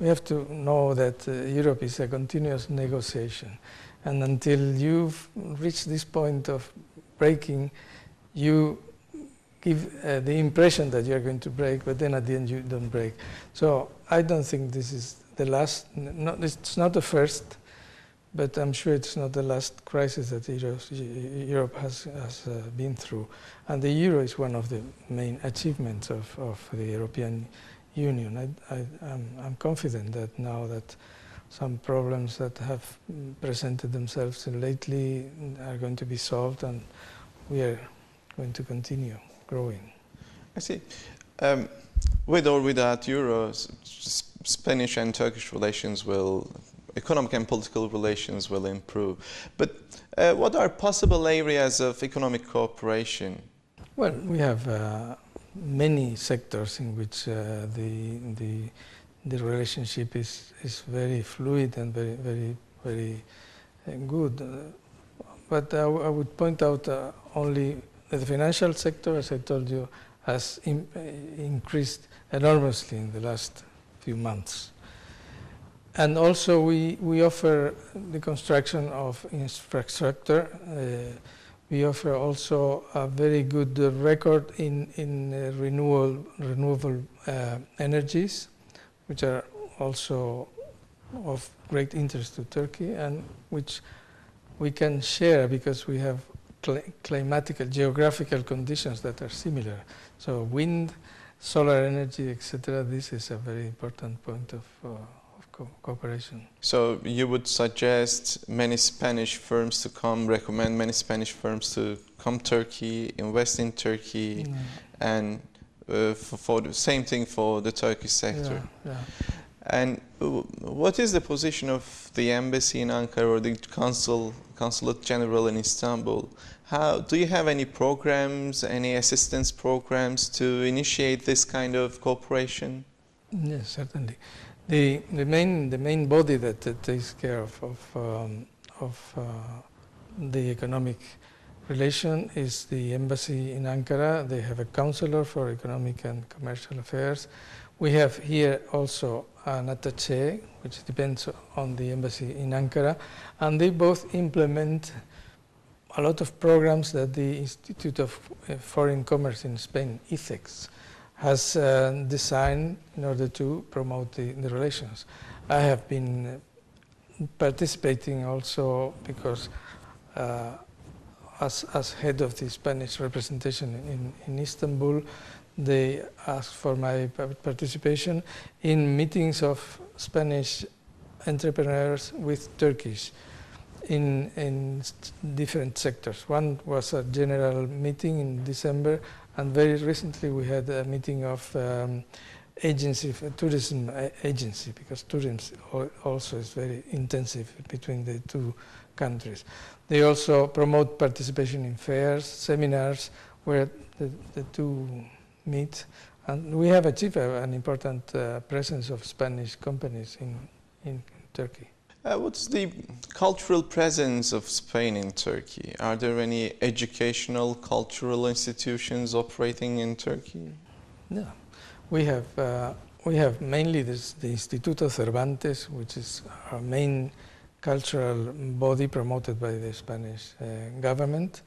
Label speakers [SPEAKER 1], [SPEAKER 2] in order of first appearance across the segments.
[SPEAKER 1] we have to know that Europe is a continuous negotiation. And until you've reached this point of breaking, you give the impression that you're going to break, but then at the end you don't break. So I don't think this is the last, it's not the first, but I'm sure it's not the last crisis that Europe has been through. And the euro is one of the main achievements of the European Union. I'm confident that now that some problems that have presented themselves lately are going to be solved, and we are going to continue growing.
[SPEAKER 2] I see. With or without euro, Spanish and Turkish relations will, economic and political relations will improve. But what are possible areas of economic cooperation?
[SPEAKER 1] Well, we have many sectors in which the relationship is very fluid and very good. But I would point out only that the financial sector, as I told you, has increased enormously in the last few months. And also we offer the construction of infrastructure. We offer also a very good record in renewable energies, which are also of great interest to Turkey, and which we can share because we have climatical, geographical conditions that are similar. So wind, solar energy, etc. This is a very important point of cooperation.
[SPEAKER 2] So you would suggest many Spanish firms to come, recommend many Spanish firms to come Turkey, invest in Turkey, and for the same thing for the Turkish sector.
[SPEAKER 1] Yeah.
[SPEAKER 2] And what is the position of the embassy in Ankara or the consulate general in Istanbul? Do you have any programs, any assistance programs to initiate this kind of cooperation?
[SPEAKER 1] Yes, certainly. The main body that takes care of the economic relation is the embassy in Ankara. They have a counselor for economic and commercial affairs. We have here also an attache, which depends on the embassy in Ankara, and they both implement a lot of programs that the Institute of Foreign Commerce in Spain, ICEX, has designed in order to promote the relations. I have been participating also because as head of the Spanish representation in Istanbul, they asked for my participation in meetings of Spanish entrepreneurs with Turkish in different sectors. One was a general meeting in December, and very recently we had a meeting of tourism agency, because tourism also is very intensive between the two countries. They also promote participation in fairs, seminars, where the two meet, and we have achieved an important presence of Spanish companies in Turkey.
[SPEAKER 2] What's the cultural presence of Spain in Turkey? Are there any educational, cultural institutions operating in Turkey?
[SPEAKER 1] Yeah, we have mainly the Instituto Cervantes, which is our main cultural body promoted by the Spanish government.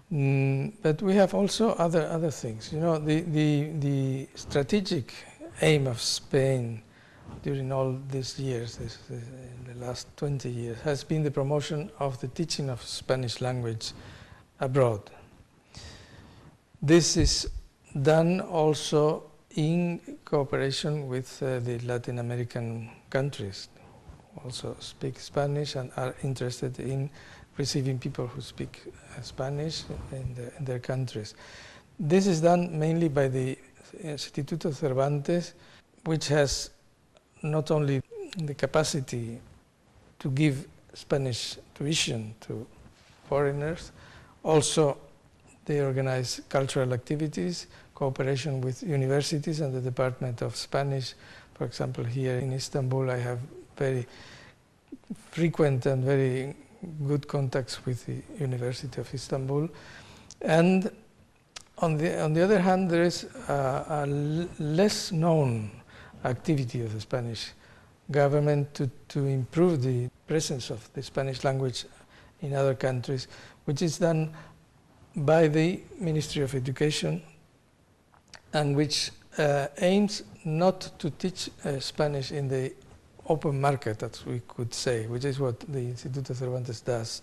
[SPEAKER 1] But we have also other things. You know, the strategic aim of Spain during all these years, in the last 20 years, has been the promotion of the teaching of Spanish language abroad. This is done also in cooperation with the Latin American countries, also speak Spanish and are interested in receiving people who speak Spanish in their countries. This is done mainly by the Instituto Cervantes, which has not only the capacity to give Spanish tuition to foreigners, also they organize cultural activities, cooperation with universities and the Department of Spanish. For example, here in Istanbul, I have very frequent and very good contacts with the University of Istanbul. And on the other hand, there is a less known activity of the Spanish government to improve the presence of the Spanish language in other countries, which is done by the Ministry of Education, and which aims not to teach Spanish in the open market, as we could say, which is what the Instituto Cervantes does,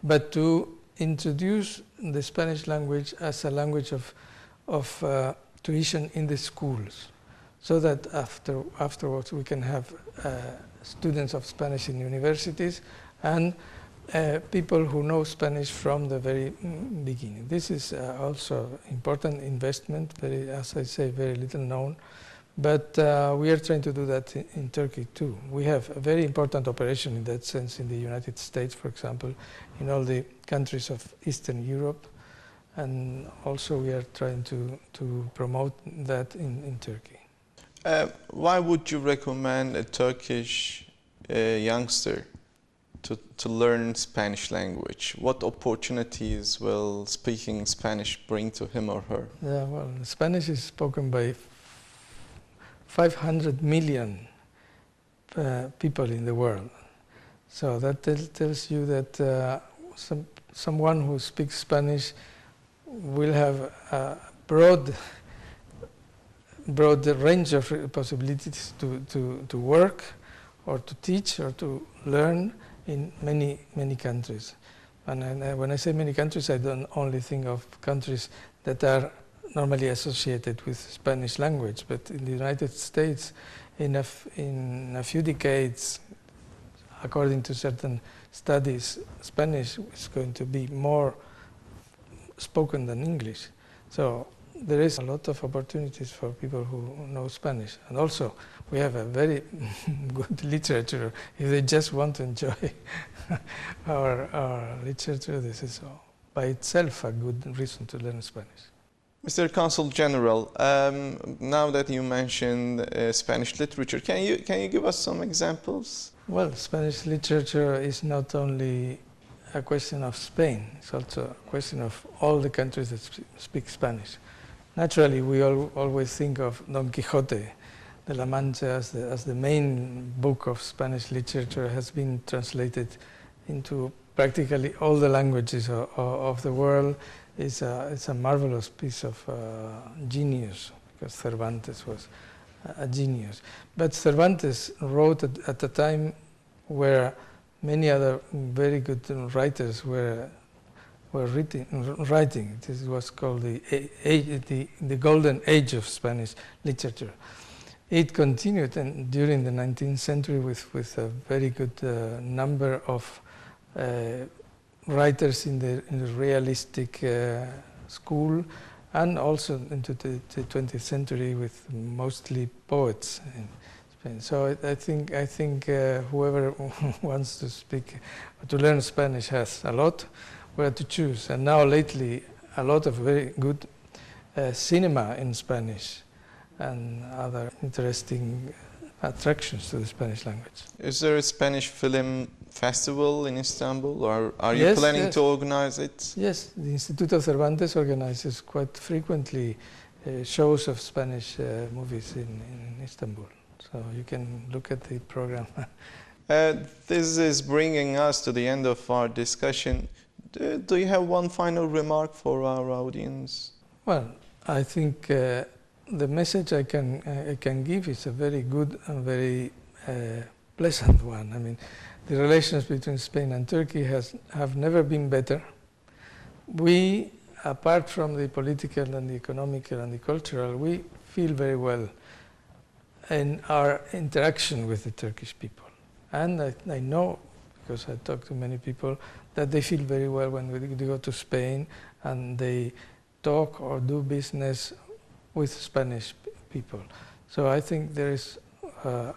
[SPEAKER 1] but to introduce the Spanish language as a language of tuition in the schools, so that afterwards we can have students of Spanish in universities and people who know Spanish from the very beginning. This is also important investment, as I say, very little known, but we are trying to do that in Turkey too. We have a very important operation in that sense in the United States, for example, in all the countries of Eastern Europe, and also we are trying to promote that in Turkey.
[SPEAKER 2] Why would you recommend a Turkish youngster to learn Spanish language? What opportunities will speaking Spanish bring to him or her?
[SPEAKER 1] Yeah, well, Spanish is spoken by 500 million people in the world. So that tells you that someone who speaks Spanish will have a broad range of possibilities to work or to teach or to learn in many countries. And when I say many countries, I don't only think of countries that are normally associated with Spanish language, but in the United States, in a few decades, according to certain studies, Spanish is going to be more spoken than English. So there is a lot of opportunities for people who know Spanish. And also, we have a very good literature. If they just want to enjoy our literature, this is by itself a good reason to learn Spanish.
[SPEAKER 2] Mr. Consul General, now that you mentioned Spanish literature, can you give us some examples?
[SPEAKER 1] Well, Spanish literature is not only a question of Spain, it's also a question of all the countries that speak Spanish. Naturally, we always think of Don Quixote de la Mancha as the main book of Spanish literature. Has been translated into practically all the languages of the world. It's a marvelous piece of genius, because Cervantes was a genius. But Cervantes wrote at a time where many other very good writers were writing. This was called the golden age of Spanish literature. It continued during the 19th century with a very good number of writers in the realistic school, and also into the 20th century with mostly poets in Spain. So I think whoever wants to learn Spanish has a lot where to choose. And now lately, a lot of very good cinema in Spanish and other interesting attractions to the Spanish language.
[SPEAKER 2] Is there a Spanish film festival in Istanbul, or are you planning to organize it?
[SPEAKER 1] Yes, the Instituto Cervantes organizes quite frequently shows of Spanish movies in Istanbul. So you can look at the program.
[SPEAKER 2] This is bringing us to the end of our discussion. Do you have one final remark for our audience?
[SPEAKER 1] Well, I think the message I can give is a very good and very pleasant one. I mean, the relations between Spain and Turkey have never been better. We, apart from the political and the economical and the cultural, we feel very well in our interaction with the Turkish people. And I know, because I talk to many people, that they feel very well when they go to Spain and they talk or do business with Spanish people. So I think there is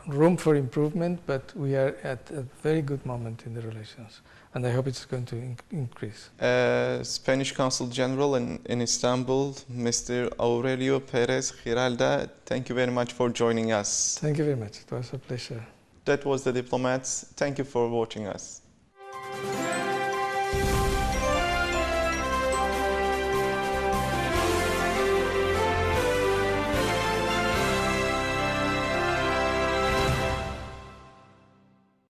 [SPEAKER 1] room for improvement, but we are at a very good moment in the relations, and I hope it's going to increase.
[SPEAKER 2] Spanish Consul General in Istanbul, Mr. Aurelio Perez Giralda, thank you very much for joining us.
[SPEAKER 1] Thank you very much. It was a pleasure.
[SPEAKER 2] That was the Diplomats. Thank you for watching us.